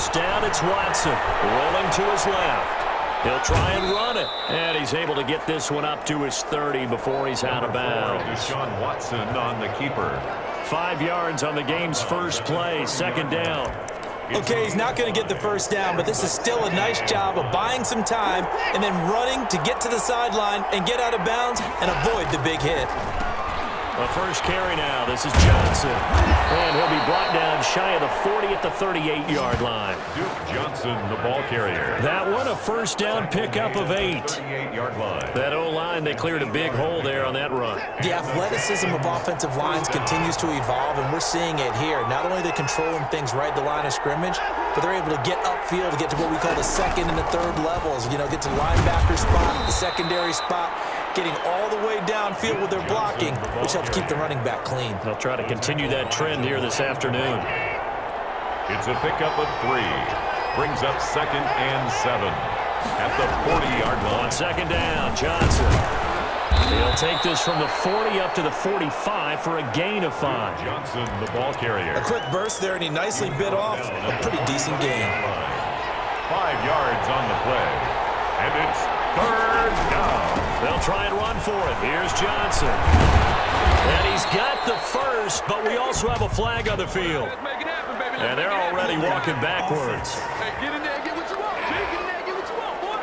first down, it's Watson. Rolling to his left. He'll try and run it. And he's able to get this one up to his 30 before he's out of bounds. Deshaun Watson on the keeper. 5 yards on the game's first play, second down. Okay, he's not going to get the first down, but this is still a nice job of buying some time and then running to get to the sideline and get out of bounds and avoid the big hit. The first carry now. This is Johnson. And he'll be brought down shy of the 40 at the 38-yard line. Duke Johnson, the ball carrier. That one, a first down pickup of 8. 38-yard line. That O-line, they cleared a big hole there on that run. The athleticism of offensive lines continues to evolve, and we're seeing it here. Not only are they controlling things right at the line of scrimmage, but they're able to get upfield to get to what we call the second and the third levels. You know, get to the linebacker spot, the secondary spot, getting all the way downfield with their blocking, which helps keep the running back clean. They'll try to continue that trend here this afternoon. It's a pickup of 3. Brings up 2nd and 7 at the 40-yard line. On second down, Johnson. He'll take this from the 40 up to the 45 for a gain of 5. Johnson, the ball carrier. A quick burst there, and he nicely bit off a pretty decent gain. 5 yards on the play. And it's 3rd down. They'll try and run for it. Here's Johnson. And he's got the first, but we also have a flag on the field. And they're already walking backwards. Hey, get in there and get what you want. Get in there and get what you want, boy.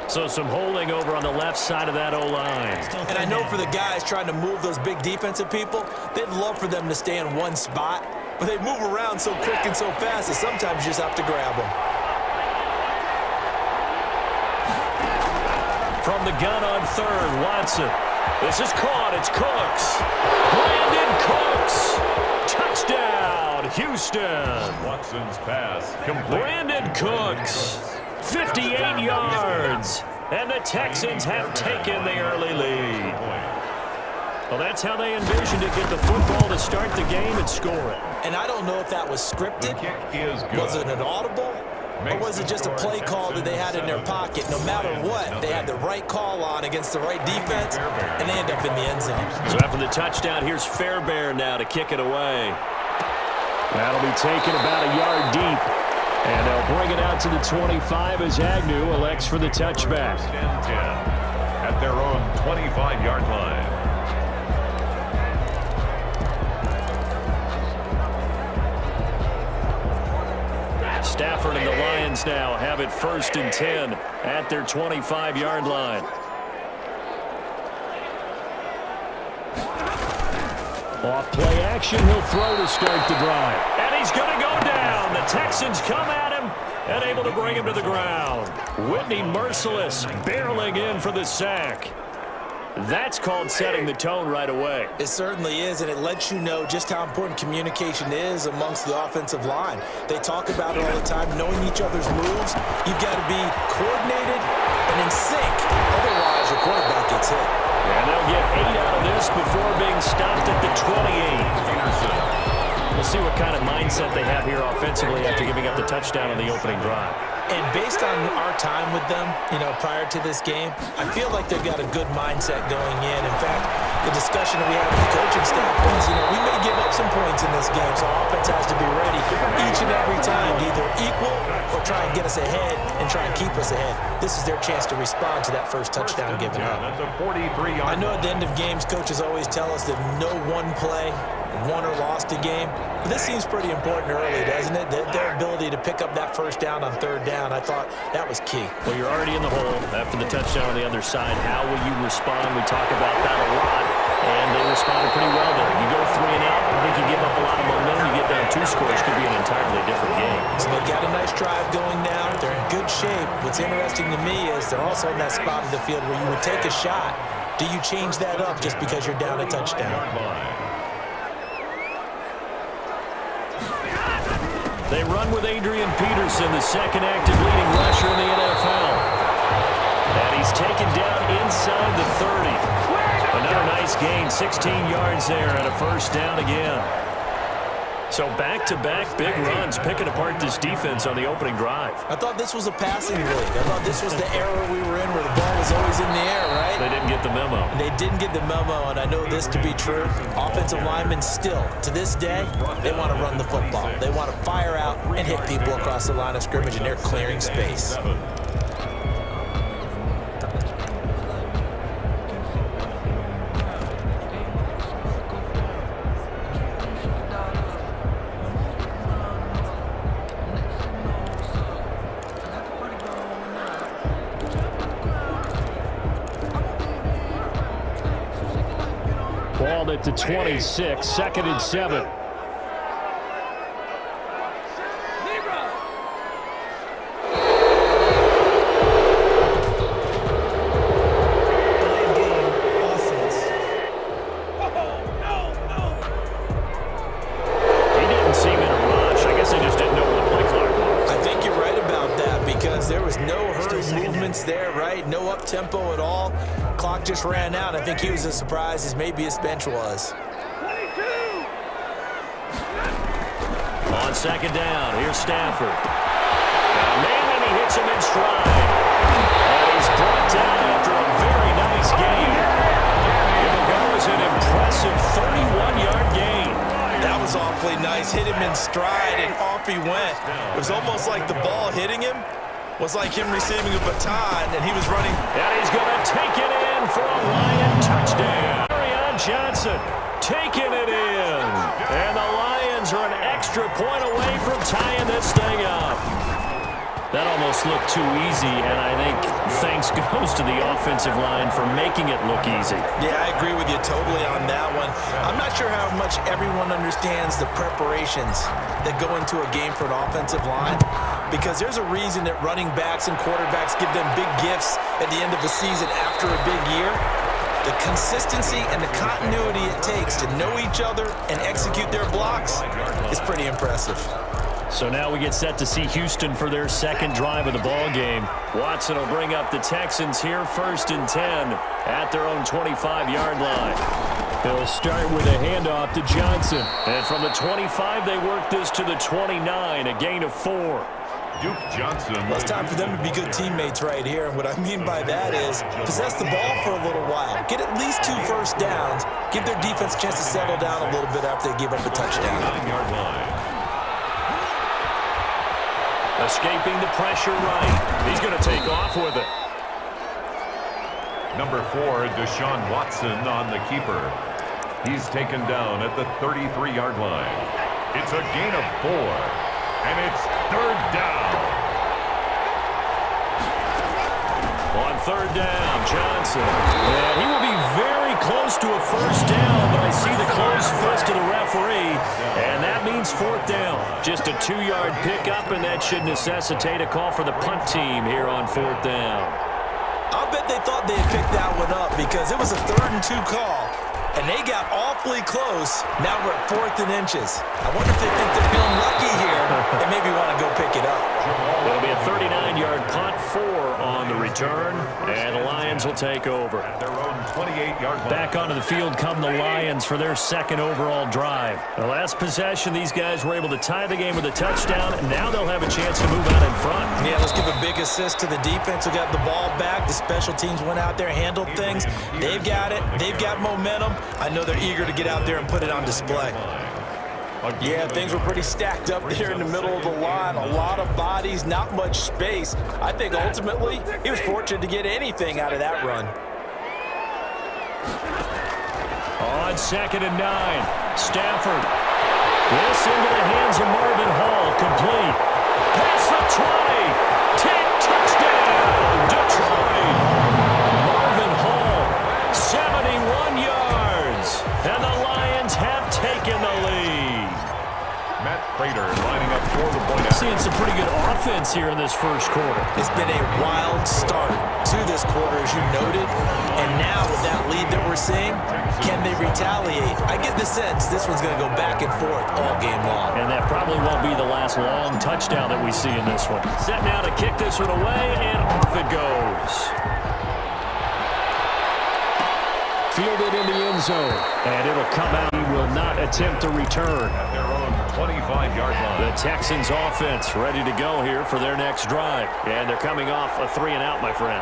So some holding over on the left side of that O-line. And I know for the guys trying to move those big defensive people, they'd love for them to stay in one spot, but they move around so quick and so fast that sometimes you just have to grab them. From the gun on third, Watson. This is caught. It's Cooks. Brandon Cooks. Touchdown, Houston. Watson's pass complete. Brandon Cooks. 58 yards. And the Texans have taken the early lead. Well, that's how they envisioned it. Get the football to start the game and score it. And I don't know if that was scripted. The kick is good. Was it an audible? Or was it just a play call that they had in their pocket? No matter what, they had the right call on against the right defense, and they end up in the end zone. So after the touchdown, here's Fairbairn now to kick it away. That'll be taken about a yard deep. And they'll bring it out to the 25 as Agnew elects for the touchback. 10 at their own 25-yard line. Stafford and the Lions now have it 1st and 10 at their 25-yard line. Off play action, he'll throw to start the drive. And he's going to go down. The Texans come at him and able to bring him to the ground. Whitney Merciless barreling in for the sack. That's called setting the tone right away. It certainly is, and it lets you know just how important communication is amongst the offensive line. They talk about it all the time, knowing each other's moves. You've got to be coordinated and in sync. Otherwise, your quarterback gets hit. And they'll get 8 out of this before being stopped at the 28. We'll see what kind of mindset they have here offensively after giving up the touchdown on the opening drive. And based on our time with them, you know, prior to this game, I feel like they've got a good mindset going in. In fact, the discussion that we had with the coaching staff was, you know, we may give up some points in this game, so offense has to be ready each and every time to either equal or try and get us ahead and try and keep us ahead. This is their chance to respond to that first touchdown given up. I know at the end of games, coaches always tell us that no one play won or lost a game. But this seems pretty important early, doesn't it? Their ability to pick up that first down on 3rd down, I thought that was key. Well, you're already in the hole after the touchdown on the other side. How will you respond? We talk about that a lot, and they responded pretty well there. You go 3 and out, I think you give up a lot of momentum. You get down 2 scores, could be an entirely different game. So they've got a nice drive going now. They're in good shape. What's interesting to me is they're also in that spot of the field where you would take a shot. Do you change that up just because you're down a touchdown? They run with Adrian Peterson, the second active leading rusher in the NFL. And he's taken down inside the 30. Another nice gain, 16 yards there, and a first down again. So back-to-back big runs, picking apart this defense on the opening drive. I thought this was a passing league. I thought this was the era we were in where the ball was ball's always in the air, right? They didn't get the memo. They didn't get the memo, and I know this to be true. Offensive linemen still, to this day, they want to run the football. They want to fire out and hit people across the line of scrimmage, and they're clearing space. Ball at the 26, 2nd and 7. Tempo at all. Clock just ran out. I think he was as surprised as maybe his bench was. On 2nd down, here's Stafford. And he hits him in stride. And he's brought down after a very nice game. It was an impressive 31-yard gain. That was awfully nice. Hit him in stride, and off he went. It was almost like the ball hitting him was like him receiving a baton, and he was running. And he's going to take it in for a Lion touchdown. Marion Johnson taking it in. And the Lions are an extra point away from tying this thing up. That almost looked too easy, and I think thanks goes to the offensive line for making it look easy. Yeah, I agree with you totally on that one. I'm not sure how much everyone understands the preparations that go into a game for an offensive line, because there's a reason that running backs and quarterbacks give them big gifts at the end of the season after a big year. The consistency and the continuity it takes to know each other and execute their blocks is pretty impressive. So now we get set to see Houston for their second drive of the ball game. Watson will bring up the Texans here, 1st and 10 at their own 25-yard line. He'll start with a handoff to Johnson. And from the 25, they work this to the 29, a gain of 4. Duke Johnson. Well, it's time for them to be good teammates right here. And what I mean by that is possess the ball for a little while. Get at least 2 first downs. Give their defense a chance to settle down a little bit after they give up a touchdown. 9-yard line. Escaping the pressure right. He's going to take off with it. Number 4, Deshaun Watson on the keeper. He's taken down at the 33-yard line. It's a gain of 4, and it's 3rd down. On 3rd down, Johnson. And he will be very close to a first down, but I see the closed fist of the referee, and that means 4th down. Just a 2-yard pickup, and that should necessitate a call for the punt team here on 4th down. I'll bet they thought they had picked that one up because it was a 3rd and 2 call, and they got awfully close. Now we're at 4th and inches. I wonder if they think they're feeling lucky here and maybe want to go pick it up. It'll be a 39-yard punt, 4 on the return, and the Lions will take over. At their own 28-yard line. Back onto the field come the Lions for their second overall drive. The last possession, these guys were able to tie the game with a touchdown, and now they'll have a chance to move out in front. Yeah, let's give a big assist to the defense who got the ball back. The special teams went out there, handled things. They've got it. They've got momentum. I know they're eager to get out there and put it on display. Yeah, things were pretty stacked up there in the middle of the line. A lot of bodies, not much space. I think ultimately he was fortunate to get anything out of that run. On 2nd and 9, Stafford. This into the hands of Marvin Hall, complete. Past the 20. Touchdown, Detroit. Marvin Hall, 71 yards. And the Lions have taken the lead. Matt Prater lining up for the point. Seeing some pretty good offense here in this first quarter. It's been a wild start to this quarter, as you noted. And now with that lead that we're seeing, can they retaliate? I get the sense this one's going to go back and forth all game long. And that probably won't be the last long touchdown that we see in this one. Set now to kick this one away, and off it goes. Fielded in the end zone, and it'll come out. He will not attempt to return. At their own 25-yard line. The Texans offense ready to go here for their next drive. And they're coming off a 3-and-out, my friend.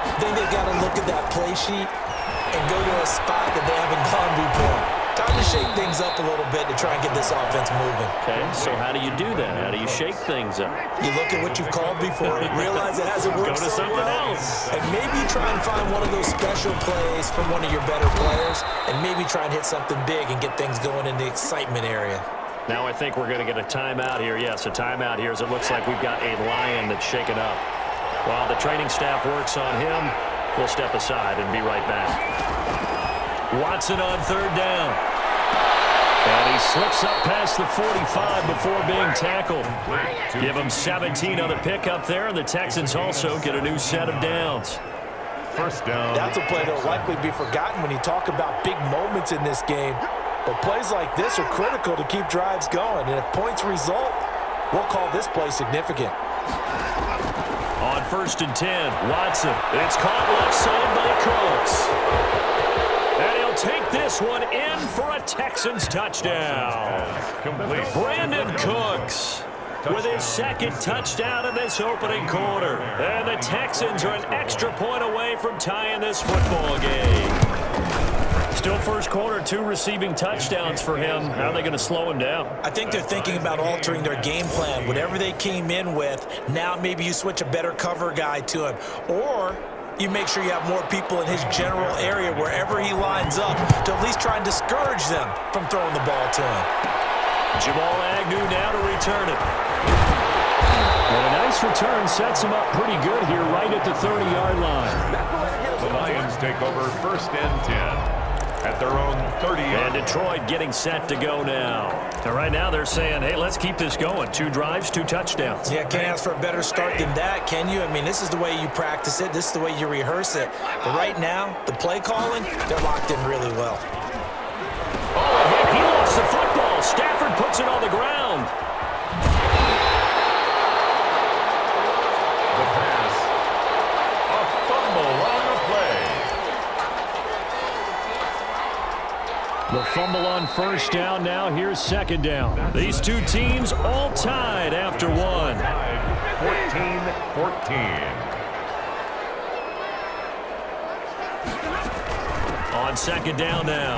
I think they got to look at that play sheet and go to a spot that they haven't gone before. Time to shake things up a little bit to try and get this offense moving. Okay, so how do you do that? How do you shake things up? You look at what you've called before, realize it hasn't worked Go to so something well, else. and maybe try and find one of those special plays from one of your better players, and maybe try and hit something big and get things going in the excitement area. Now I think we're going to get a timeout here. Yes, a timeout here as it looks like we've got a Lion that's shaken up. While the training staff works on him, we'll step aside and be right back. Watson on third down. And he slips up past the 45 before being tackled. Give him 17 on the pickup there, and the Texans also get a new set of downs. First down. That's a play that will likely be forgotten when you talk about big moments in this game. But plays like this are critical to keep drives going. And if points result, we'll call this play significant. On first and 10, Watson. It's caught left side by Cooks. And he'll take this one in for a Texans touchdown. Complete. Brandon Cooks with his second touchdown in this opening quarter. And the Texans are an extra point away from tying this football game. Still first quarter, 2 receiving touchdowns for him. How are they going to slow him down? I think they're thinking about altering their game plan. Whatever they came in with, now maybe you switch a better cover guy to him. Or you make sure you have more people in his general area wherever he lines up to at least try and discourage them from throwing the ball to him. Jamal Agnew now to return it. And a nice return sets him up pretty good here right at the 30-yard line. The Lions take over first and 10. At their own 30. And Detroit getting set to go now. And right now they're saying, hey, let's keep this going. 2 drives, 2 touchdowns. Yeah, can't ask for a better start than that, can you? I mean, this is the way you practice it. This is the way you rehearse it. But right now, the play calling, they're locked in really well. Oh, he lost the football. Stafford puts it on the ground. The pass. A fumble on the play. The fumble on first down. Now here's second down. These two teams all tied after 1. 14-14. On second down now,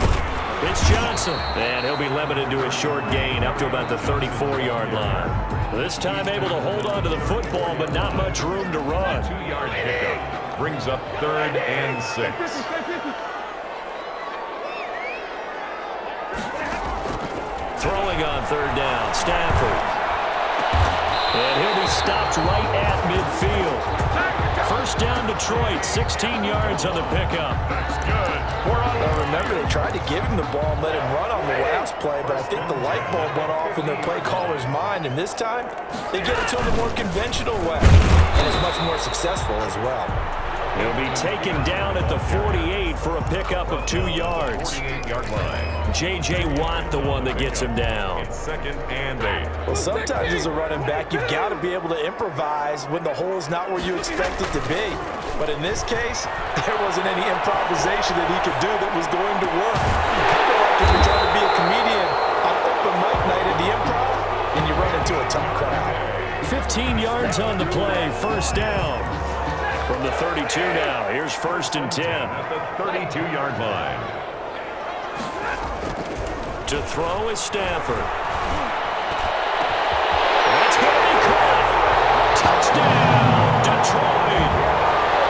it's Johnson. And he'll be limited to a short gain up to about the 34-yard line. This time able to hold on to the football, but not much room to run. 2-yard pickup brings up 3rd and 6. Throwing on third down, Stafford. And he'll be stopped right at midfield. First down Detroit, 16 yards on the pickup. That's good. Well, remember, they tried to give him the ball and let him run on the last play, but I think the light bulb went off in their play caller's mind, and this time they get it to him a more conventional way, and it's much more successful as well. He'll be taken down at the 48 for a pickup of 2 yards. 48-yard line. J.J. Watt, the one that gets him down. It's 2nd and 8. Well, sometimes as a running back, you've got to be able to improvise when the hole's not where you expect it to be. But in this case, there wasn't any improvisation that he could do that was going to work. Kind of like if you're trying to be a comedian on open mic night at the Improv, and you run into a tough crowd. 15 yards on the play, first down. From the 32 now, here's first and 10. At the 32-yard line. To throw is Stafford. That's going to be caught. Touchdown, Detroit.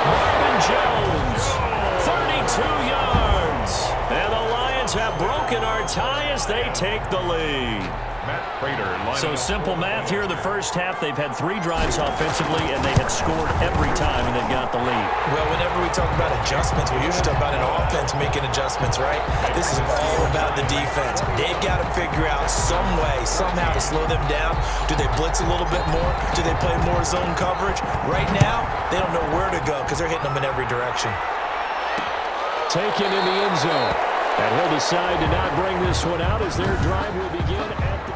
Marvin Jones, 32 yards. And the Lions have broken our tie as they take the lead. Matt Prater lining So up. simple math here in the first half. They've had 3 drives offensively, and they had scored every time, and they've got the lead. Well, whenever we talk about adjustments, we usually talk about an offense making adjustments, right? This is all about the defense. They've got to figure out some way, somehow to slow them down. Do they blitz a little bit more? Do they play more zone coverage? Right now, they don't know where to go because they're hitting them in every direction. Taken in the end zone. And he'll decide to not bring this one out as their drive will begin at the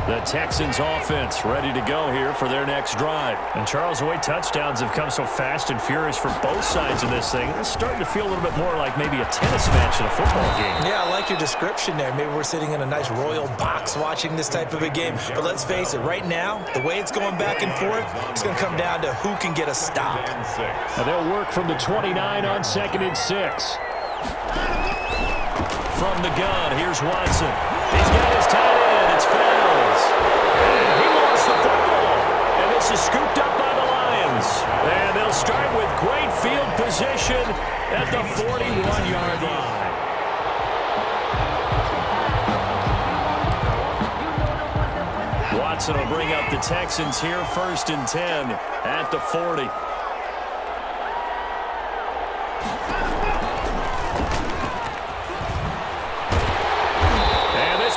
20. The Texans offense ready to go here for their next drive. And Charles, the way touchdowns have come so fast and furious for both sides of this thing, it's starting to feel a little bit more like maybe a tennis match in a football game. Yeah, I like your description there. Maybe we're sitting in a nice royal box watching this type of a game. But let's face it, right now, the way it's going back and forth, it's going to come down to who can get a stop. Now they'll work from the 29 on 2nd and 6. From the gun, here's Watson. He's got his tight end. It's Fells. And he lost the football. And this is scooped up by the Lions. And they'll start with great field position at the 41-yard line. Watson will bring up the Texans here, 1st and 10 at the 40.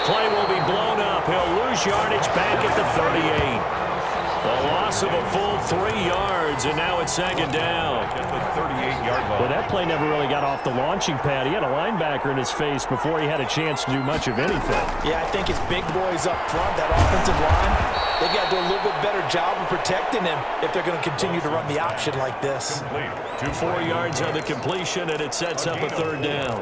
Play will be blown up. He'll lose yardage back at the 38. A loss of a full 3 yards, and now it's 2nd down. At the 38-yard line. Well, that play never really got off the launching pad. He had a linebacker in his face before he had a chance to do much of anything. Yeah, I think it's big boys up front, that offensive line. They've got to do a little bit better job of protecting him if they're going to continue to run the option like this. 4 yards on the completion, and it sets up a 3rd down.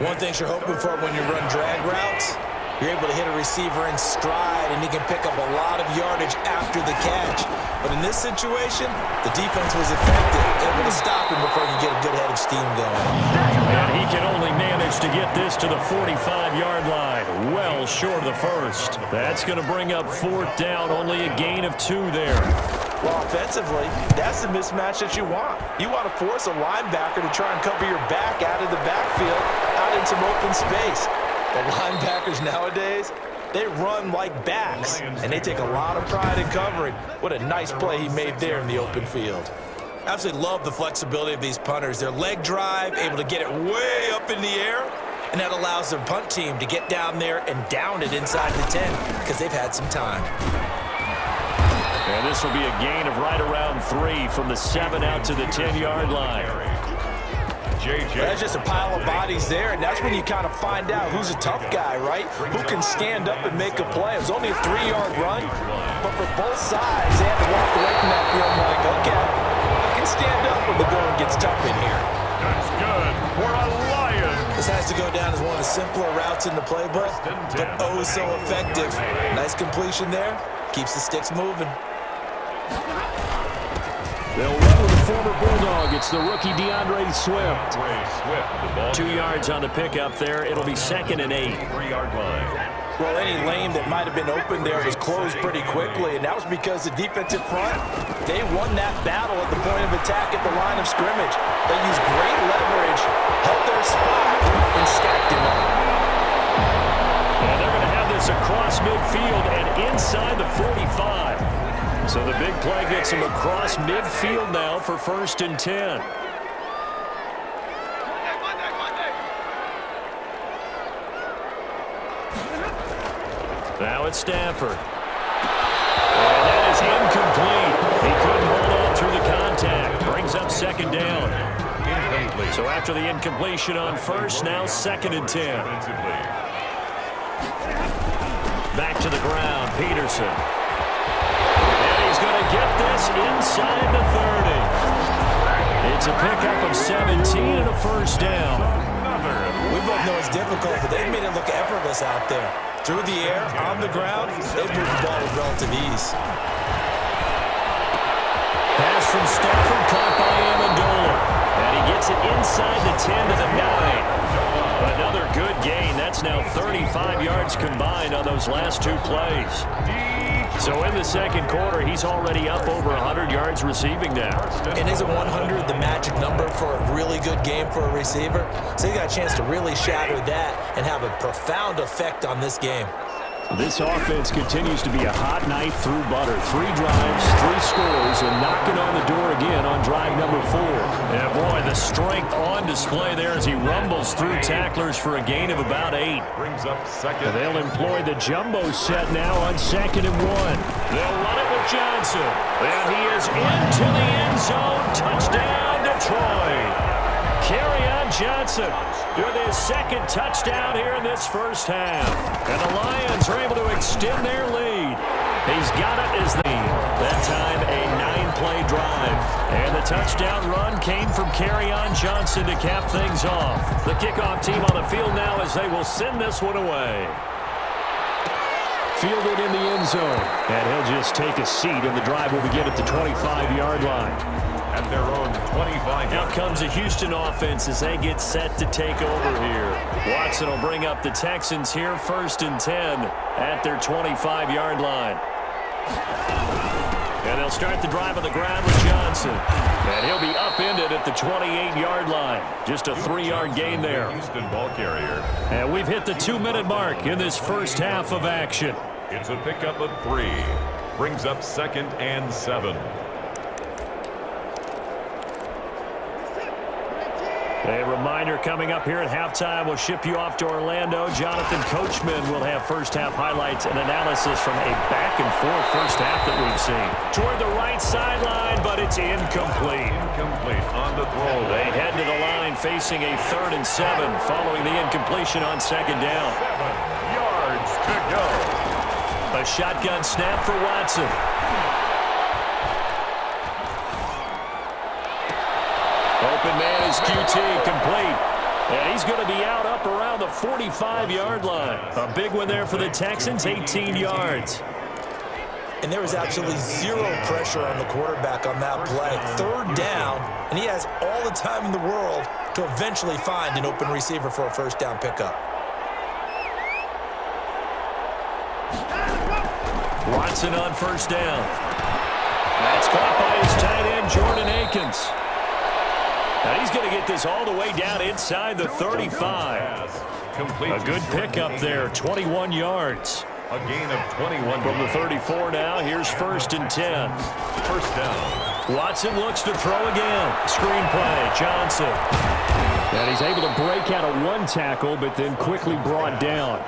One thing you're hoping for when you run drag routes, you're able to hit a receiver in stride, and he can pick up a lot of yardage after the catch. But in this situation, the defense was effective, able to stop him before he could get a good head of steam going. And he can only manage to get this to the 45-yard line, well short of the 1st. That's going to bring up 4th down, only a gain of 2 there. Well, offensively, that's the mismatch that you want. You want to force a linebacker to try and cover your back out of the backfield, out in some open space. The linebackers nowadays, they run like backs, and they take a lot of pride in covering. What a nice play he made there in the open field. Absolutely love the flexibility of these punters. Their leg drive, able to get it way up in the air, and that allows their punt team to get down there and down it inside the 10 because they've had some time. And this will be a gain of right around 3 from the 7 out to the 10-yard line. That's just a pile of bodies there, and that's when you kind of find out who's a tough guy, right? Who can stand up and make a play. It was only a 3-yard run, but for both sides, they had to walk away from that field like, okay, I can stand up when the going gets tough in here. That's good for a Lion. This has to go down as one of the simpler routes in the playbook, but oh so effective. Nice completion there. Keeps the sticks moving. They'll run with the former Bulldog. It's the rookie DeAndre Swift. 2 yards on the pickup there. It'll be 2nd and 8. 3-yard line. Well, any lane that might have been open there was closed pretty quickly, and that was because the defensive front, they won that battle at the point of attack at the line of scrimmage. They used great leverage, held their spot, and stacked him up. And they're going to have this across midfield and inside the 45. So the big play gets him across midfield now for 1st and 10. Now it's Stafford. And that is incomplete. He couldn't hold on through the contact. Brings up 2nd down. So after the incompletion on 1st, now 2nd and 10. Back to the ground, Peterson. And he's going to get this inside the 30. It's a pickup of 17 and a 1st down. We both know it's difficult, but they've made it look effortless out there. Through the air, on the ground, they've moved the ball with relative ease. Pass from Stafford, caught by Amendola. And he gets it inside the 10 to the 9. Another good gain. That's now 35 yards combined on those last 2 plays. So in the 2nd quarter, he's already up over 100 yards receiving now. And isn't 100 the magic number for a really good game for a receiver? So he got a chance to really shatter that and have a profound effect on this game. This offense continues to be a hot knife through butter. 3 drives, 3 scores, and knocking on the door again on drive number 4. And boy, the strength on display there as he rumbles through tacklers for a gain of about 8. Brings up 2nd. They'll employ the jumbo set now on 2nd and 1. They'll run it with Johnson. And he is into the end zone. Touchdown, Detroit. Kerryon Johnson with his second touchdown here in this first half. And the Lions are able to extend their lead. He's got it as that time a 9-play drive. And the touchdown run came from Kerryon Johnson to cap things off. The kickoff team on the field now as they will send this one away. Fielded in the end zone. And he'll just take a seat, and the drive will begin at the 25-yard line. At their own 25. Out comes the Houston offense as they get set to take over here. Watson will bring up the Texans here 1st and 10 at their 25-yard line. And they'll start the drive on the ground with Johnson. And he'll be upended at the 28-yard line. Just a 3-yard gain there. Houston ball carrier. And we've hit the 2-minute mark in this first half of action. It's a pickup of 3. Brings up 2nd and 7. A reminder coming up here at halftime. We'll ship you off to Orlando. Jonathan Coachman will have first-half highlights and analysis from a back-and-forth first half that we've seen. Toward the right sideline, but it's incomplete. Incomplete on the throw. They head to the line facing a 3rd and 7 following the incompletion on 2nd down. 7 yards to go. A shotgun snap for Watson. Open man is QT, complete. And he's going to be out up around the 45-yard line. A big one there for the Texans, 18 yards. And there was absolutely zero pressure on the quarterback on that play. 3rd down, and he has all the time in the world to eventually find an open receiver for a first down pickup. Watson on 1st down. That's caught by his tight end, Jordan Akins. Now he's going to get this all the way down inside the 35. A good pickup there, 21 yards. A gain of 21. From the 34 now, here's 1st and 10. First down. Watson looks to throw again. Screen play, Johnson. And he's able to break out of 1 tackle, but then quickly brought down.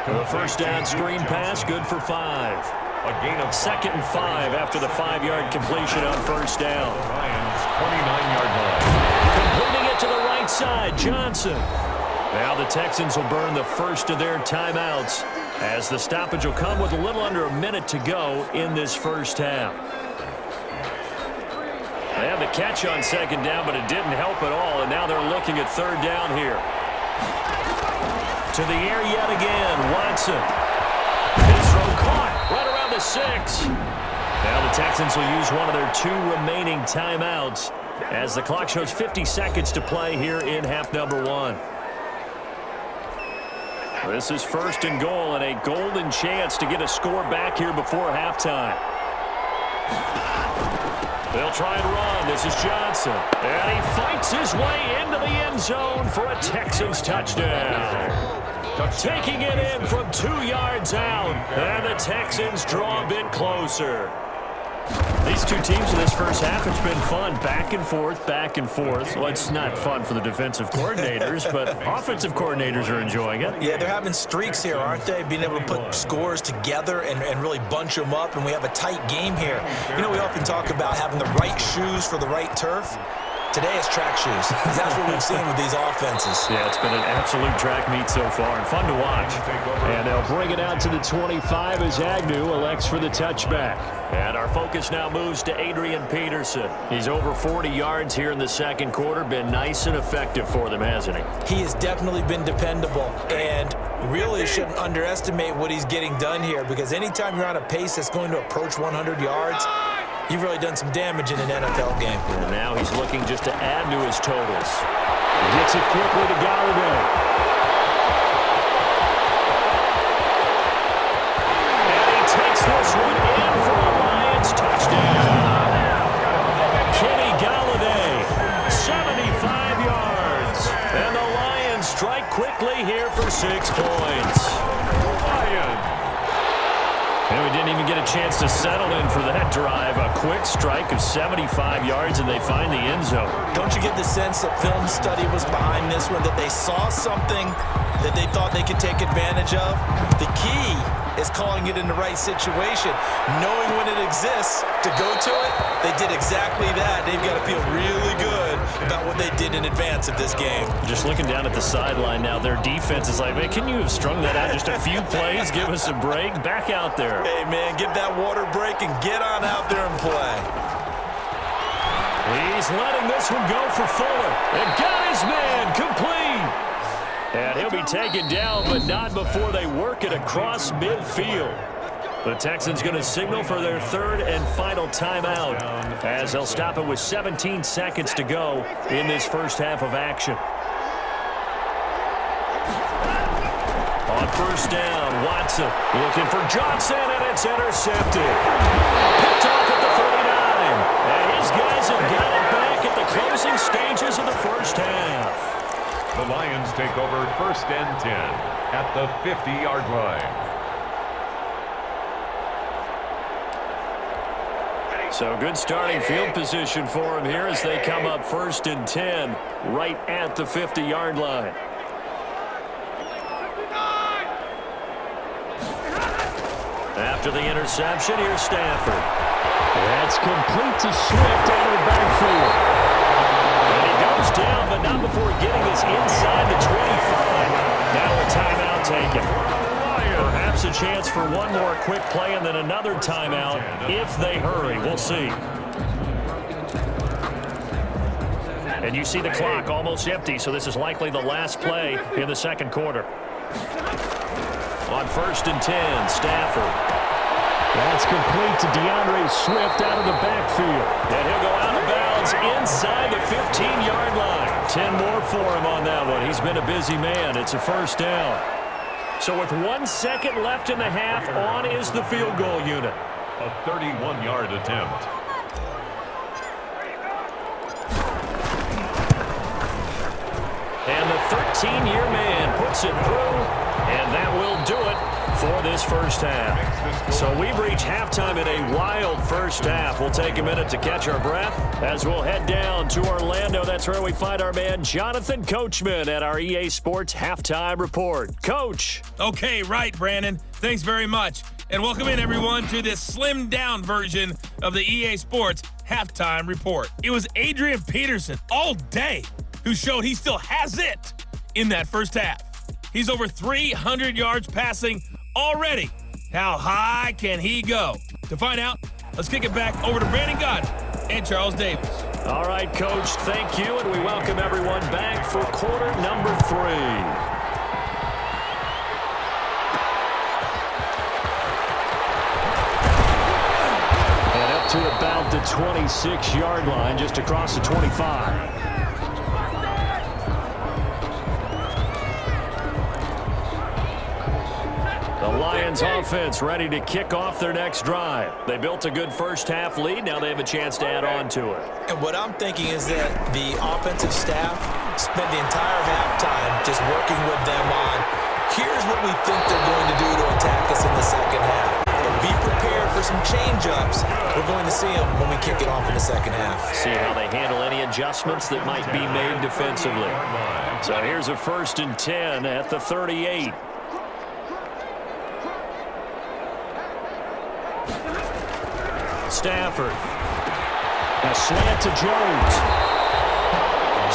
The first down screen pass, good for 5. A gain of 2nd and 5 after the 5-yard completion on 1st down. Lions 29-yard line. Completing it to the right side, Johnson. Now the Texans will burn the first of their timeouts as the stoppage will come with a little under a minute to go in this first half. They had the catch on 2nd down, but it didn't help at all, and now they're looking at 3rd down here. To the air yet again, Watson. His throw caught right around the 6. Now the Texans will use one of their 2 remaining timeouts as the clock shows 50 seconds to play here in half number 1. This is 1st and goal and a golden chance to get a score back here before halftime. They'll try and run. This is Johnson. And he fights his way into the end zone for a Texans touchdown. Taking it in from 2 yards out. And the Texans draw a bit closer. These 2 teams in this first half, it's been fun. Back and forth, back and forth. Well, it's not fun for the defensive coordinators, but offensive coordinators are enjoying it. Yeah, they're having streaks here, aren't they? Being able to put scores together and really bunch them up, and we have a tight game here. You know, we often talk about having the right shoes for the right turf. Today it's track shoes. That's what we've seen with these offenses. Yeah, it's been an absolute track meet so far and fun to watch. And they'll bring it out to the 25 as Agnew elects for the touchback. And our focus now moves to Adrian Peterson. He's over 40 yards here in the 2nd quarter. Been nice and effective for them, hasn't he? He has definitely been dependable, and really shouldn't underestimate what he's getting done here, because anytime you're on a pace that's going to approach 100 yards, you've really done some damage in an NFL game. And now he's looking just to add to his totals. He gets it quickly to Galladay. And he takes this one in for a Lions touchdown. Kenny Galladay, 75 yards. And the Lions strike quickly here for 6 points. Lions. And we didn't even get a chance to settle in for that drive. A quick strike of 75 yards, and they find the end zone. Don't you get the sense that film study was behind this one, that they saw something that they thought they could take advantage of? The key is calling it in the right situation, knowing when it exists to go to it. They did exactly that. They've got to feel really good about what they did in advance of this game. Just looking down at the sideline now, their defense is like, man, can you have strung that out just a few plays? Give us a break. Back out there. Hey, man, give that water break and get on out there and play. He's letting this one go for Fuller. And got his man complete. And he'll be taken down, but not before they work it across midfield. The Texans going to signal for their third and final timeout as they'll stop it with 17 seconds to go in this first half of action. On first down, Watson looking for Johnson, and it's intercepted. Picked off at the 39. And his guys have got it back at the closing stages of the first half. The Lions take over first and 10 at the 50-yard line. So good starting field position for him here as they come up first and 10 right at the 50-yard line. After the interception, here's Stafford. That's complete to Swift out of the backfield. And he goes down, but not before getting us inside the 25. Now a timeout taken. Perhaps a chance for one more quick play and then another timeout if they hurry. We'll see. And you see the clock almost empty, so this is likely the last play in the second quarter. On first and 10, Stafford. That's complete to DeAndre Swift out of the backfield. And he'll go out of bounds inside the 15-yard line. 10 more for him on that one. He's been a busy man. It's a first down. So with 1 second left in the half, on is the field goal unit. A 31-yard attempt. And the 13-year man puts it through, and that will do it for this first half. So we've reached halftime in a wild first half. We'll take a minute to catch our breath as we'll head down to Orlando. That's where we find our man Jonathan Coachman at our EA Sports Halftime Report. Coach. Okay, right, Brandon. Thanks very much. And welcome in, everyone, to this slimmed-down version of the EA Sports Halftime Report. It was Adrian Peterson all day who showed he still has it in that first half. He's over 300 yards passing already. How high can he go? To find out, let's kick it back over to Brandon Gott and Charles Davis. All right, Coach, thank you, and we welcome everyone back for quarter number 3. And up to about the 26-yard line, just across the 25. The Lions offense ready to kick off their next drive. They built a good first half lead. Now they have a chance to add on to it. And what I'm thinking is that the offensive staff spent the entire halftime just working with them on, here's what we think they're going to do to attack us in the second half. But be prepared for some change-ups. We're going to see them when we kick it off in the second half. See how they handle any adjustments that might be made defensively. So here's a first and 10 at the 38. Stafford. A slant to Jones.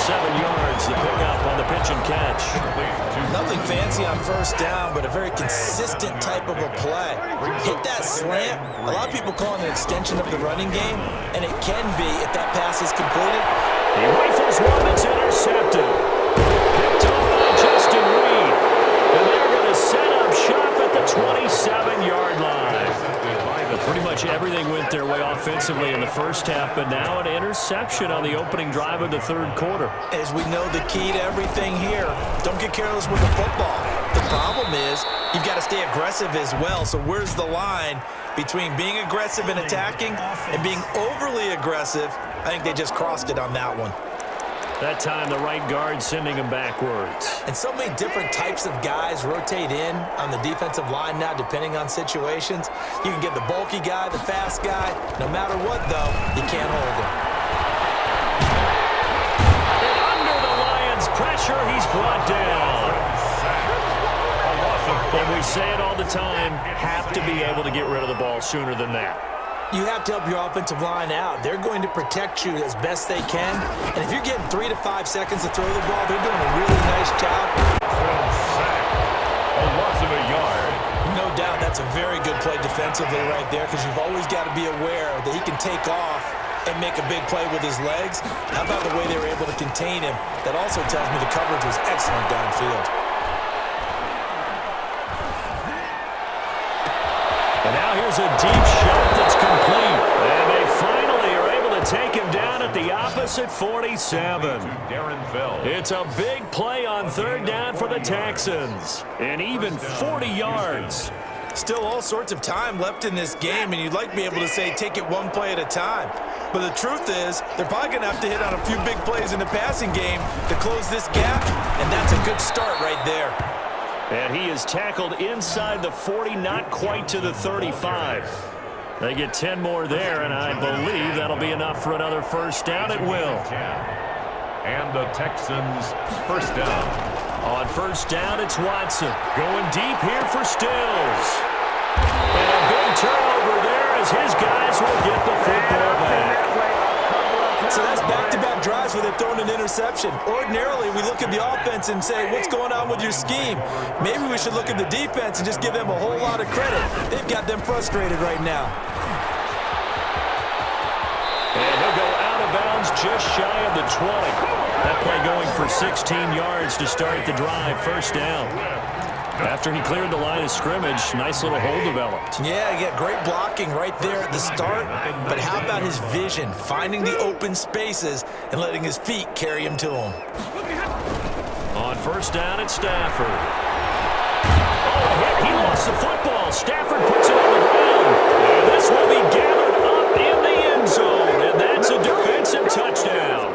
7 yards, the pickup on the pitch and catch. Nothing fancy on first down, but a very consistent type of a play. Hit that slant. A lot of people call it an extension of the running game, and it can be if that pass is completed. He rifles one that's intercepted. Picked off by Justin Reed. And they're going to set up shop at the 27-yard line. Pretty much everything went their way offensively in the first half, but now an interception on the opening drive of the third quarter. As we know, the key to everything here, don't get careless with the football. The problem is you've got to stay aggressive as well. So where's the line between being aggressive and attacking and being overly aggressive? I think they just crossed it on that one. That time, the right guard sending him backwards. And so many different types of guys rotate in on the defensive line now, depending on situations. You can get the bulky guy, the fast guy. No matter what, though, you can't hold him. And under the Lions' pressure, he's brought down. And we say it all the time, have to be able to get rid of the ball sooner than that. You have to help your offensive line out. They're going to protect you as best they can. And if you're getting 3 to 5 seconds to throw the ball, they're doing a really nice job. A loss of a yard. No doubt that's a very good play defensively right there, because you've always got to be aware that he can take off and make a big play with his legs. How about the way they were able to contain him? That also tells me the coverage was excellent downfield. And now here's a deep shot that's complete. And they finally are able to take him down at the opposite 47. It's a big play on third down for the Texans. And even 40 yards. Still all sorts of time left in this game, and you'd like to be able to say take it one play at a time. But the truth is, they're probably going to have to hit on a few big plays in the passing game to close this gap, and that's a good start right there. And he is tackled inside the 40, not quite to the 35. They get 10 more there, and I believe that'll be enough for another first down. It will. And the Texans first down. On first down, it's Watson. Going deep here for Stills. And a big turnover there as his guys will get the football back. So that's back-to-back drives where they've thrown an interception. Ordinarily, we look at the offense and say, what's going on with your scheme? Maybe we should look at the defense and just give them a whole lot of credit. They've got them frustrated right now. And he'll go out of bounds just shy of the 20. That play going for 16 yards to start the drive. First down. After he cleared the line of scrimmage, nice little hole developed. Yeah, he got great blocking right there at the start. But how about his vision, finding the open spaces and letting his feet carry him to him? On first down, it's Stafford. Oh, a hit. He lost the football. Stafford puts it on the ground. And this will be gathered up in the end zone. And that's a defensive touchdown.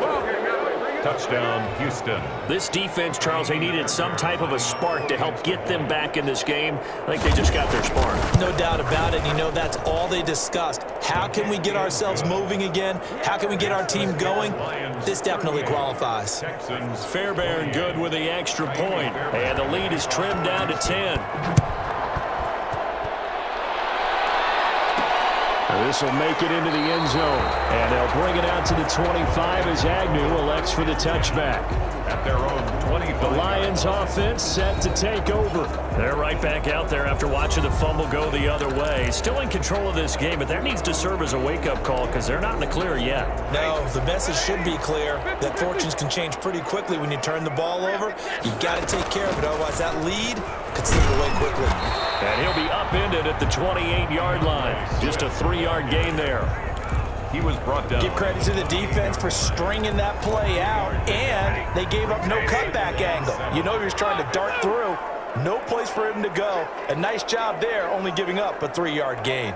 Touchdown, Houston. This defense, Charles, they needed some type of a spark to help get them back in this game. I think they just got their spark. No doubt about it. You know, that's all they discussed. How can we get ourselves moving again? How can we get our team going? This definitely qualifies. Texans. Fairbairn good with the extra point. And the lead is trimmed down to 10. This will make it into the end zone. And they'll bring it out to the 25 as Agnew elects for the touchback. At their own 25. The Lions offense set to take over. They're right back out there after watching the fumble go the other way. Still in control of this game, but that needs to serve as a wake-up call because they're not in the clear yet. No, the message should be clear that fortunes can change pretty quickly when you turn the ball over. You've got to take care of it, otherwise that lead could slip away quickly. And he'll be upended at the 28-yard line. Just a 3-yard gain there. He was brought down. Give credit to the defense for stringing that play out, and they gave up no cutback angle. You know he was trying to dart through. No place for him to go. A nice job there, only giving up a 3-yard gain.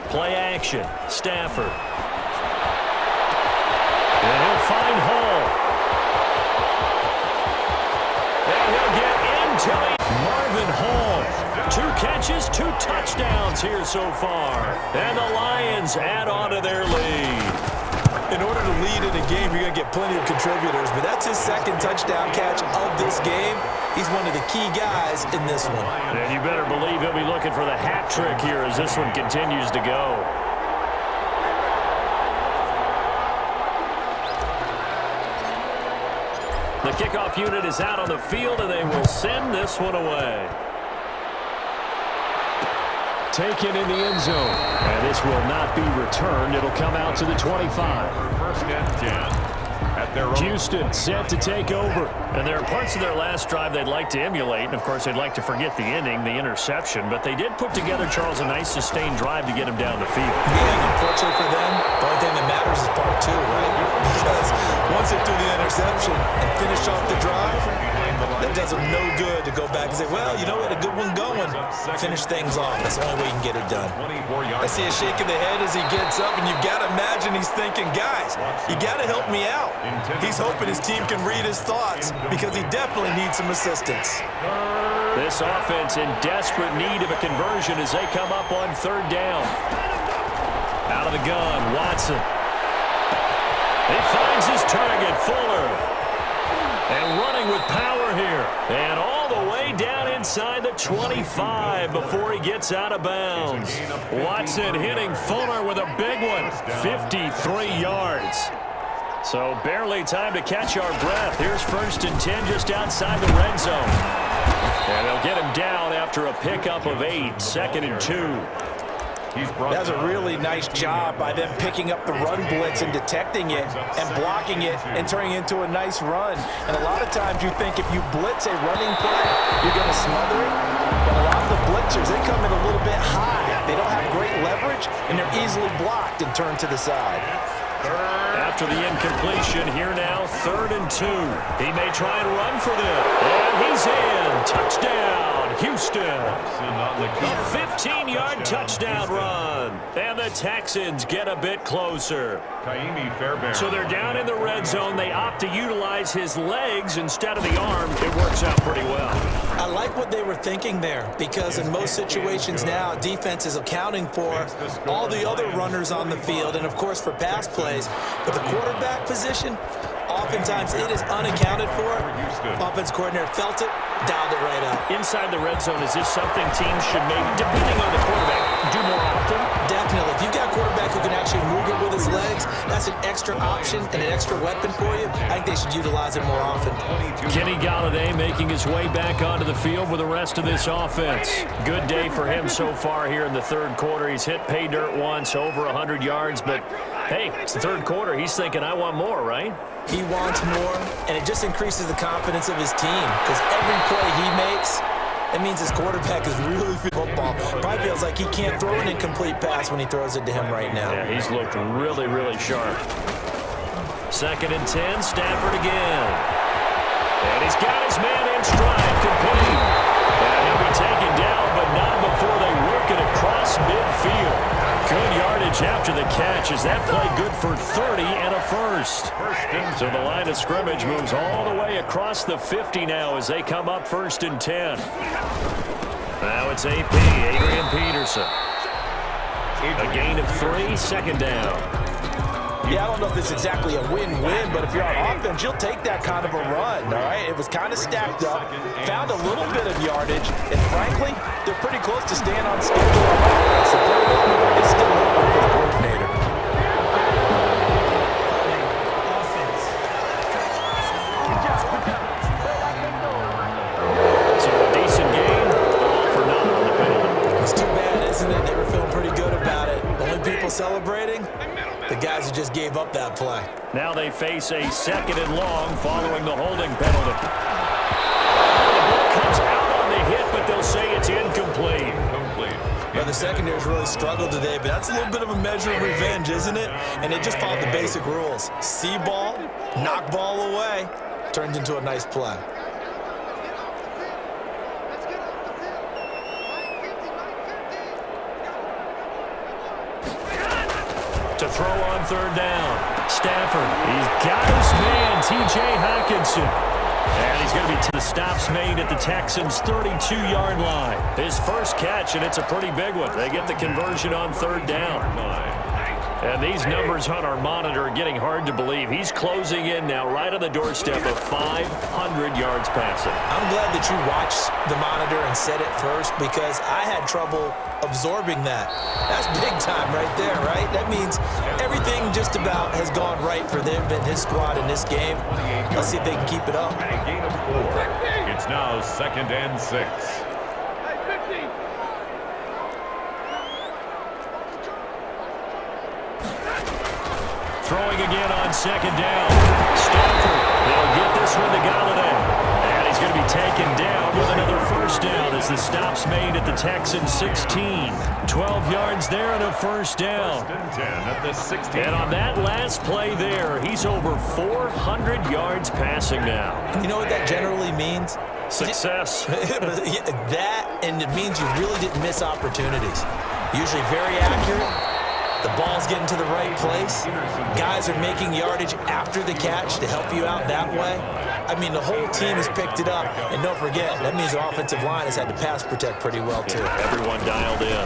Play action. Stafford. And he'll find Hall. And he'll get into it. Marvin Hall. 2 catches, 2 touchdowns here so far. And the Lions add on to their lead. In order to lead in a game, you're going to get plenty of contributors, but that's his second touchdown catch of this game. He's one of the key guys in this one. And you better believe he'll be looking for the hat trick here as this one continues to go. The kickoff unit is out on the field, and they will send this one away. Taken in the end zone. And this will not be returned. It'll come out to the 25. First and 10. At their own. Houston set to take over. And there are parts of their last drive they'd like to emulate. And, of course, they'd like to forget the inning, the interception. But they did put together, Charles, a nice sustained drive to get him down the field. Yeah, unfortunately for them, the only thing that matters is part 2, right? Because once they threw the interception and finish off the drive, that does them no good to go back and say, well, you know what, a good one going. Finish things off. That's the only way you can get it done. I see a shake of the head as he gets up, and you've got to imagine he's thinking, guys, you got to help me out. He's hoping his team can read his thoughts because he definitely needs some assistance. This offense in desperate need of a conversion as they come up on third down. Out of the gun, Watson. He finds his target, Fuller. And running with power here. And all the way down inside the 25 before he gets out of bounds. Watson hitting Fuller with a big one. 53 yards. So barely time to catch our breath. Here's 1st and 10 just outside the red zone. And they'll get him down after a pickup of 8. 2nd and 2. That's a really nice job by them picking up the run blitz and detecting it and blocking it and turning it into a nice run. And a lot of times you think if you blitz a running play, you're going to smother it. But a lot of the blitzers, they come in a little bit high. They don't have great leverage, and they're easily blocked and turned to the side. After the incompletion, here now, 3rd and 2. He may try and run for them. And he's in. Touchdown, Houston. A 15-yard touchdown run. And the Texans get a bit closer. So they're down in the red zone. They opt to utilize his legs instead of the arm. It works out pretty well. I like what they were thinking there, because in most situations now, defense is accounting for all the other runners on the field and, of course, for pass plays. But the quarterback position, oftentimes it is unaccounted for. Offense coordinator felt it, dialed it right up. Inside the red zone, is this something teams should maybe, depending on the quarterback, do more often? Definitely. If you've got a quarterback who can actually move it with his legs, that's an extra option and an extra weapon for you. I think they should utilize it more often. Kenny Galladay making his way back onto the field with the rest of this offense. Good day for him so far here in the 3rd quarter. He's hit pay dirt once, over 100 yards, but hey, it's the 3rd quarter. He's thinking, I want more, right? He wants more, and it just increases the confidence of his team, because every play he makes, it means his quarterback is really football. Probably feels like he can't throw an incomplete pass when he throws it to him right now. Yeah, he's looked really, really sharp. 2nd and 10, Stafford again. And he's got his man in stride, complete. And he'll be taken down, but not before they work it across midfield. Good yardage after the catch. Is that play good for 30 and a first? So the line of scrimmage moves all the way across the 50 now as they come up 1st and 10. Now it's AP, Adrian Peterson. A gain of 3, 2nd down. Yeah, I don't know if it's exactly a win-win, but if you're on offense, you'll take that kind of a run, all right? It was kind of stacked up, found a little bit of yardage, and frankly, they're pretty close to staying on schedule on offense. The playbook is still open for the coordinator. So a decent game, all for nothing on the penalty. It's too bad, isn't it? They were feeling pretty good about it. The only people celebrating, the guys who just gave up that play. Now they face a 2nd and long following the holding penalty. The ball comes out on the hit, but they'll say it's incomplete. Well, the secondary's really struggled today, but that's a little bit of a measure of revenge, isn't it? And they just followed the basic rules. See ball, knock ball away, turned into a nice play. To throw on 3rd down. Stafford, he's got his man, T.J. Hockenson. And he's going to be to the stops made at the Texans' 32-yard line. His first catch, and it's a pretty big one. They get the conversion on 3rd down. And these numbers on our monitor are getting hard to believe. He's closing in now right on the doorstep of 500 yards passing. I'm glad that you watched the monitor and said it first, because I had trouble absorbing that. That's big time right there, right? That means everything just about has gone right for them and his squad in this game. Let's see if they can keep it up. A gain of 4. It's now 2nd and 6. Throwing again on 2nd down. Stafford, he'll get this one to Galladay. And he's going to be taken down with another 1st down as the stop's made at the Texans' 16. 12 yards there and a 1st down. 1st and 10 at the 16. And on that last play there, he's over 400 yards passing now. You know what that generally means? Success. That, and it means you really didn't miss opportunities. Usually very accurate. The ball's getting to the right place. Guys are making yardage after the catch to help you out that way. I mean, the whole team has picked it up. And don't forget, that means the offensive line has had to pass protect pretty well, too. Everyone dialed in.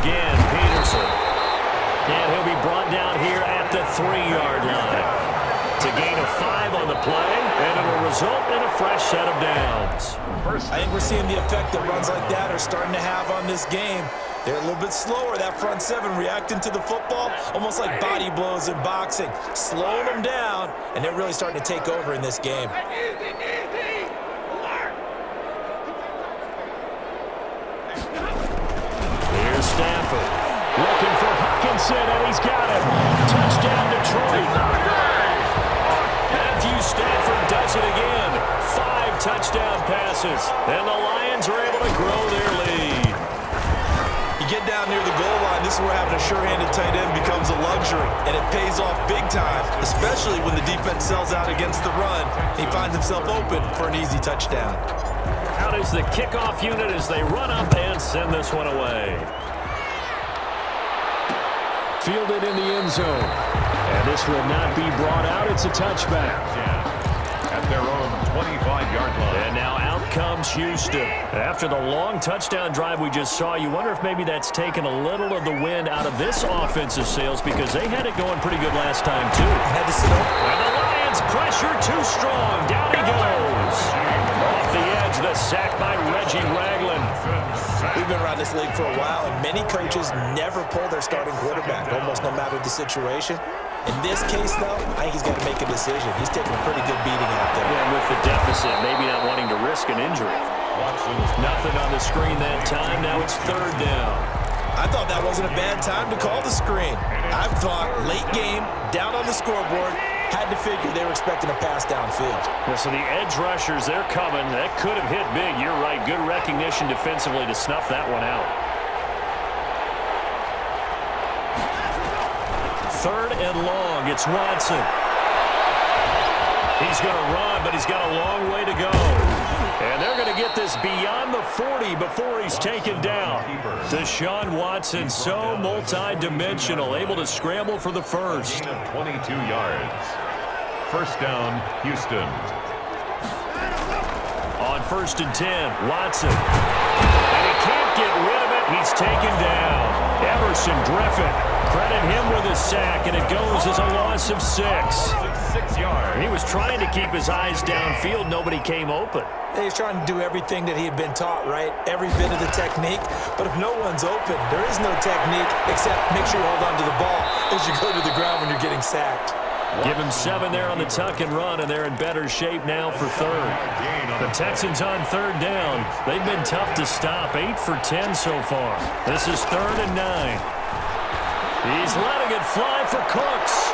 Again, Peterson. And he'll be brought down here at the 3-yard line to A gain of 5 on the play, and it'll result in a fresh set of downs. I think we're seeing the effect that runs like that are starting to have on this game. They're a little bit slower, that front seven, reacting to the football, almost like body blows in boxing, slowing them down, and they're really starting to take over in this game. Here's Stafford, looking for Hawkinson, and he's got him. Touchdown, Detroit. Matthew Stafford does it again. 5 touchdown passes, and the Lions are able to grow their lead. You get down near the goal line, this is where having a sure-handed tight end becomes a luxury, and it pays off big time, especially when the defense sells out against the run. He finds himself open for an easy touchdown. Out is the kickoff unit as they run up and send this one away. Fielded in the end zone. And this will not be brought out. It's a touchback. At their own 25-yard line. And now out comes Houston. After the long touchdown drive we just saw, you wonder if maybe that's taken a little of the wind out of this offensive sails because they had it going pretty good last time, too. Had to sit up. And the Lions pressure too strong. Down he goes. Off the edge, the sack by Reggie Ragland. We've been around this league for a while, and many coaches never pull their starting quarterback, almost no matter the situation. In this case, though, I think he's got to make a decision. He's taking a pretty good beating out there. Yeah, with the deficit, maybe not wanting to risk an injury. Nothing on the screen that time. Now it's 3rd down. I thought that wasn't a bad time to call the screen. I thought late game, down on the scoreboard, had to figure they were expecting a pass downfield. Well, so the edge rushers, they're coming. That could have hit big. You're right. Good recognition defensively to snuff that one out. 3rd and long. It's Watson. He's going to run, but he's got a long way to go. And they're going to get this beyond the 40 before he's taken down. Deshaun Watson, so multi-dimensional, able to scramble for the first. 22 yards. First down, Houston. On 1st and 10, Watson. And he can't get rid of it. He's taken down. Everson Griffin. Credit him with a sack, and it goes as a loss of 6. 6 yards. He was trying to keep his eyes downfield. Nobody came open. He's trying to do everything that he had been taught, right? Every bit of the technique. But if no one's open, there is no technique except make sure you hold on to the ball as you go to the ground when you're getting sacked. Give him 7 there on the tuck and run, and they're in better shape now for 3rd. The Texans on 3rd down. They've been tough to stop. 8 for 10 so far. This is 3rd and 9. He's letting it fly for Cooks.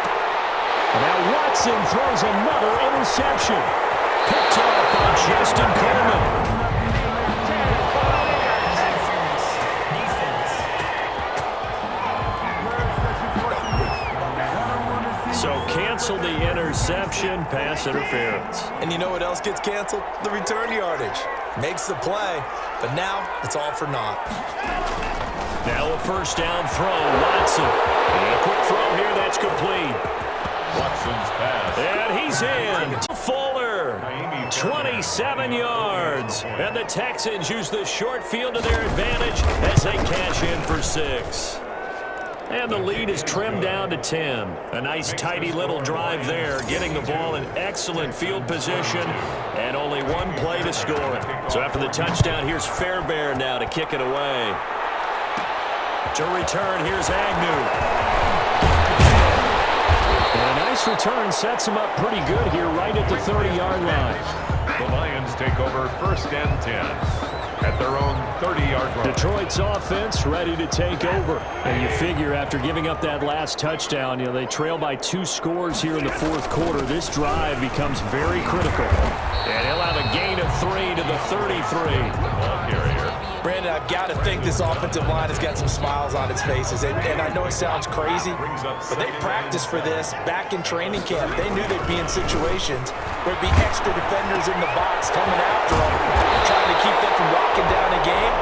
Now Watson throws another interception. Picked off by Justin Coleman. So cancel the interception, pass interference. And you know what else gets canceled? The return yardage. Makes the play, but now it's all for naught. Now a 1st down throw, Watson. And a quick throw here, that's complete. Watson's pass. And he's in. Fuller, 27 yards. And the Texans use the short field to their advantage as they cash in for 6. And the lead is trimmed down to 10. A nice, tidy little drive there, getting the ball in excellent field position, and only 1 play to score it. So after the touchdown, here's Fairbairn now to kick it away. To return, here's Agnew. And a nice return sets him up pretty good here right at the 30-yard line. The Lions take over 1st and 10. At their own 30-yard line. Detroit's offense ready to take over. And you figure after giving up that last touchdown, they trail by 2 scores here in the 4th quarter. This drive becomes very critical. And he'll have a gain of 3 to the 33. Ball carrier. Brandon, I've got to think this offensive line has got some smiles on its faces. And I know it sounds crazy, but they practiced for this back in training camp. They knew they'd be in situations where there'd be extra defenders in the box coming after them, trying to keep them from locking down a game.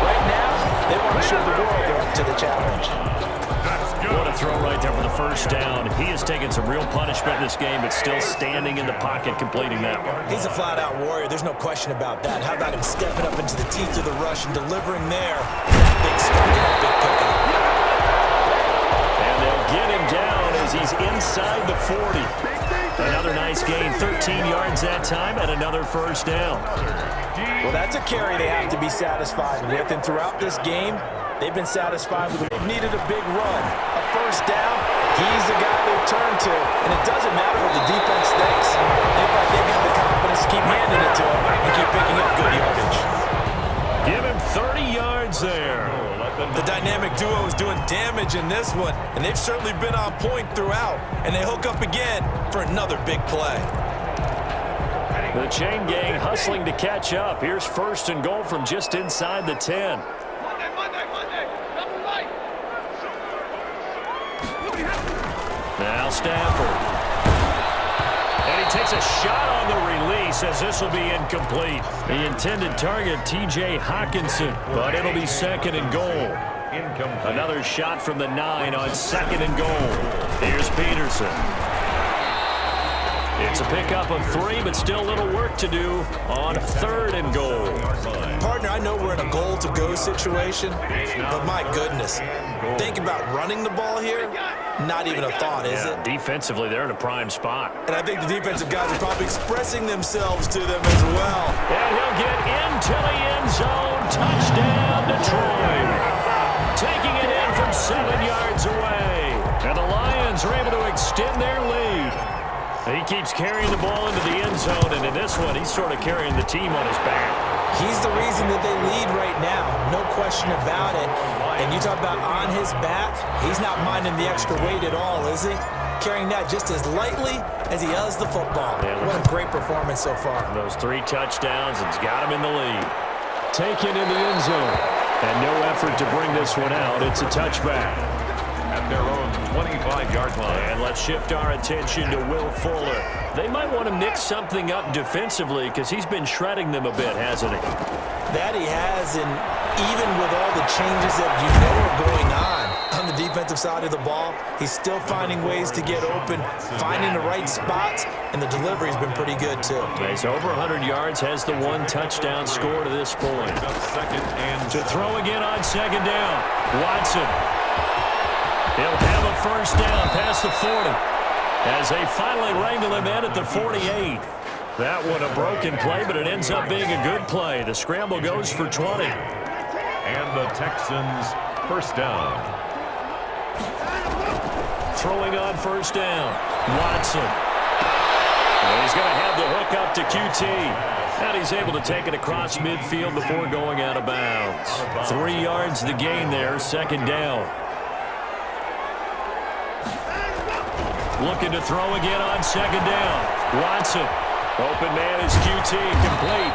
Right now, they want to show the world they're up to the challenge. What a throw right there for the 1st down. He has taken some real punishment in this game, but still standing in the pocket, completing that one. He's a flat-out warrior. There's no question about that. How about him stepping up into the teeth of the rush and delivering there? That big start, that big pickup. And they'll get him down as he's inside the 40. Another nice gain, 13 yards that time, and another first down. Well, that's a carry they have to be satisfied with. And throughout this game, they've been satisfied with it. They've needed a big run. A first down, he's the guy they turn to. And it doesn't matter what the defense thinks. They've got the confidence to keep handing it to him and keep picking up good yardage. Give him 30 yards there. The dynamic duo is doing damage in this one, and they've certainly been on point throughout. And they hook up again for another big play. The chain gang hustling to catch up. Here's first and goal from just inside the 10. Now Stafford. And he takes a shot on the release as this will be incomplete. The intended target, T.J. Hawkinson, but it'll be second and goal. Another shot from the 9 on second and goal. Here's Peterson. It's a pickup of 3, but still a little work to do on third and goal. Partner, I know we're in a goal-to-go situation, but my goodness, think about running the ball here. Not even a thought, is it? Defensively, they're in a prime spot. And I think the defensive guys are probably expressing themselves to them as well. And he'll get into the end zone. Touchdown, Detroit. Taking it in from 7 yards away. And the Lions are able to extend their lead. He keeps carrying the ball into the end zone, and in this one, he's sort of carrying the team on his back. He's the reason that they lead right now, no question about it. And you talk about on his back, he's not minding the extra weight at all, is he? Carrying that just as lightly as he does the football. Yeah, what a great performance so far. Those 3 touchdowns, it's got him in the lead. Taken in the end zone, and no effort to bring this one out. It's a touchback. At their own 25-yard line. And let's shift our attention to Will Fuller. They might want to mix something up defensively because he's been shredding them a bit, hasn't he? That he has, and even with all the changes that you know are going on the defensive side of the ball, he's still finding ways to get open, finding the right spots, and the delivery's been pretty good too. He's over 100 yards, has the 1 touchdown score to this point. To throw again on second down, Watson. He'll have a first down past the 40 as they finally wrangle him in at the 48. That one a broken play, but it ends up being a good play. The scramble goes for 20. And the Texans first down. Throwing on first down, Watson. And he's going to have the hook up to QT. And he's able to take it across midfield before going out of bounds. 3 yards the gain there, second down. Looking to throw again on second down. Watson. Open man is QT, complete.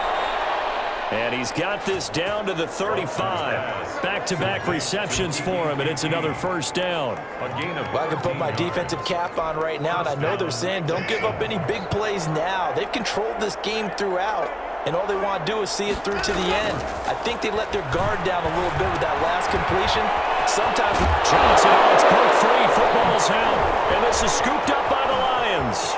And he's got this down to the 35. Back-to-back receptions for him, and it's another first down. Well, I can put my defensive cap on right now, and I know they're saying don't give up any big plays now. They've controlled this game throughout, and all they want to do is see it through to the end. I think they let their guard down a little bit with that last completion. Sometimes Johnson, it's poked free, football's out, and this is scooped up by the Lions.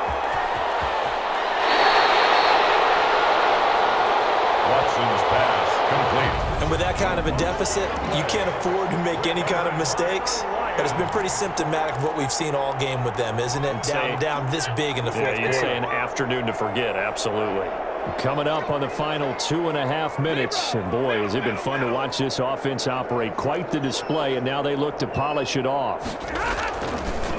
Watson's pass complete. And with that kind of a deficit, you can't afford to make any kind of mistakes. But it's been pretty symptomatic of what we've seen all game with them, isn't it? Down this big in the fourth quarter. You'd say an afternoon to forget, absolutely. Coming up on the final 2.5 minutes. And boy, has it been fun to watch this offense operate. Quite the display, and now they look to polish it off.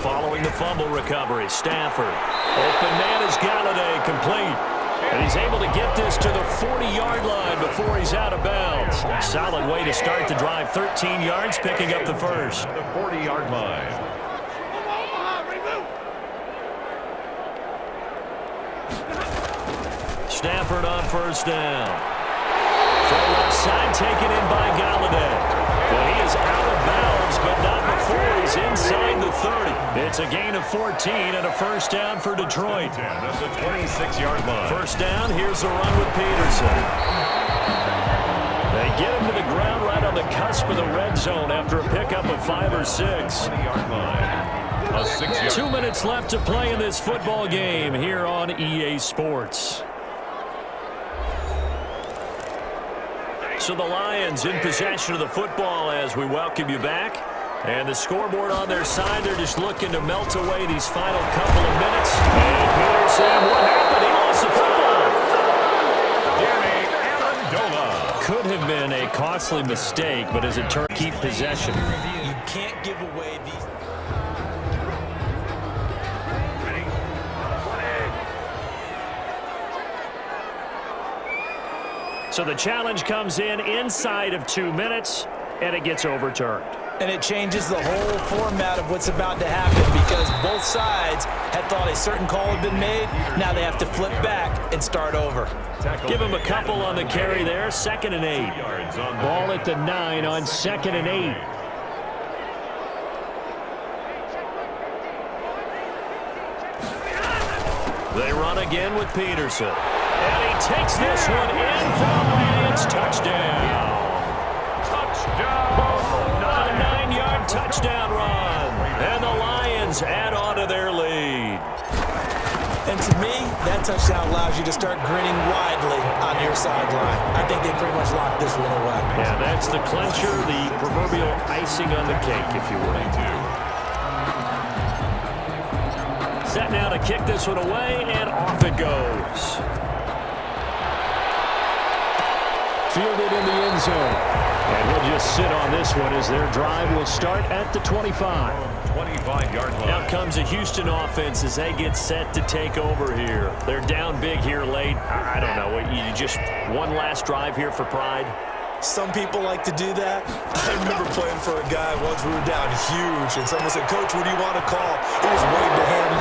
Following the fumble recovery, Stafford. Open man is Galladay, complete. And he's able to get this to the 40-yard line before he's out of bounds. Solid way to start the drive. 13 yards, picking up the first. The 40-yard line. Stafford on first down. From left side, taken in by Galladay. Well, he is out of bounds, but not before he's inside the 30. It's a gain of 14 and a first down for Detroit. At the 26-yard line. First down, here's the run with Peterson. They get him to the ground right on the cusp of the red zone after a pickup of 5 or 6. 20-yard line. A 6-yard. 2 minutes left to play in this football game here on EA Sports. So the Lions in possession of the football as we welcome you back. And the scoreboard on their side, they're just looking to melt away these final couple of minutes. And Peterson, what happened? He lost the football. Danny Amendola. Could have been a costly mistake, but as it turned, keep possession. You can't give away these. So the challenge comes in inside of 2 minutes, and it gets overturned. And it changes the whole format of what's about to happen because both sides had thought a certain call had been made. Now they have to flip back and start over. Give him a couple on the carry there. 2nd and 8. Ball at the 9 on 2nd and 8. They run again with Peterson. And he takes this one in for the Lions. Touchdown. A 9-yard touchdown run. And the Lions add on to their lead. And to me, that touchdown allows you to start grinning widely on your sideline. I think they pretty much locked this one away. Yeah, that's the clincher, the proverbial icing on the cake, if you will. Set now to kick this one away, and off it goes. Fielded in the end zone. And he'll just sit on this one as their drive will start at the 25. 25-yard line. Now comes a Houston offense as they get set to take over here. They're down big here late. I don't know. You just one last drive here for pride? Some people like to do that. I remember playing for a guy once. We were down huge, and someone said, "Coach, what do you want to call?" He just waved a hand.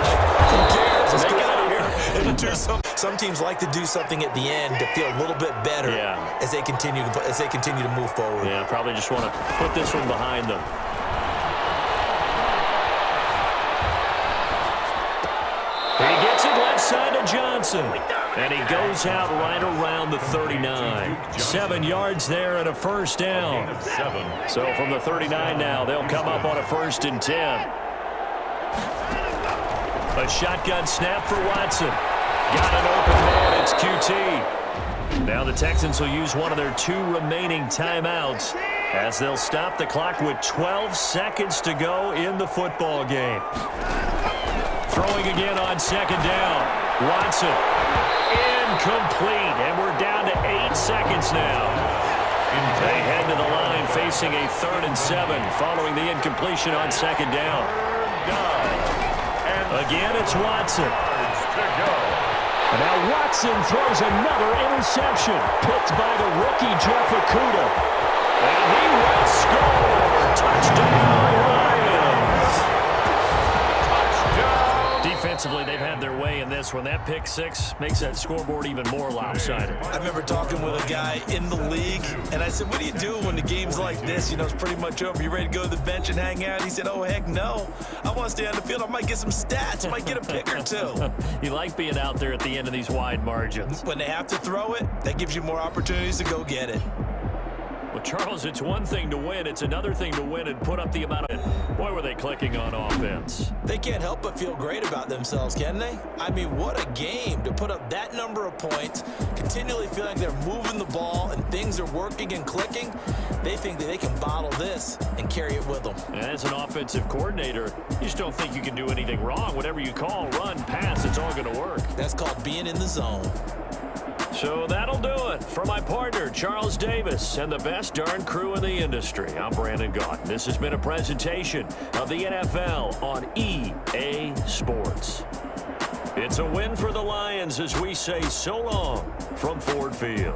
Who cares? Let's get out of here and do something. Some teams like to do something at the end to feel a little bit better as they continue to move forward. Yeah, probably just want to put this one behind them. He gets it left side to Johnson. And he goes out right around the 39. 7 yards there and a first down. So from the 39 now, they'll come up on a 1st and 10. A shotgun snap for Watson. Got an open man. It's QT. Now the Texans will use one of their 2 remaining timeouts as they'll stop the clock with 12 seconds to go in the football game. Throwing again on 2nd down. Watson. Incomplete. And we're down to 8 seconds now. They head to the line facing a 3rd and 7 following the incompletion on 2nd down. Again, it's Watson. And now Watson throws another interception. Picked by the rookie Jeff Okudah. And he will score. Touchdown, Lions. Defensively, they've had their way in this one. That pick 6 makes that scoreboard even more lopsided. I remember talking with a guy in the league, and I said, "What do you do when the game's like this? You know, it's pretty much over. You ready to go to the bench and hang out?" He said, "Oh, heck no. I want to stay on the field. I might get some stats. I might get a pick or 2. You like being out there at the end of these wide margins. When they have to throw it, that gives you more opportunities to go get it. Well, Charles, it's one thing to win. It's another thing to win and put up the amount of... Boy, were they clicking on offense. They can't help but feel great about themselves, can they? I mean, what a game to put up that number of points, continually feeling they're moving the ball and things are working and clicking. They think that they can bottle this and carry it with them. And as an offensive coordinator, you just don't think you can do anything wrong. Whatever you call, run, pass, it's all going to work. That's called being in the zone. So that'll do it for my partner, Charles Davis, and the best darn crew in the industry. I'm Brandon Gaunt. This has been a presentation of the NFL on EA Sports. It's a win for the Lions as we say so long from Ford Field.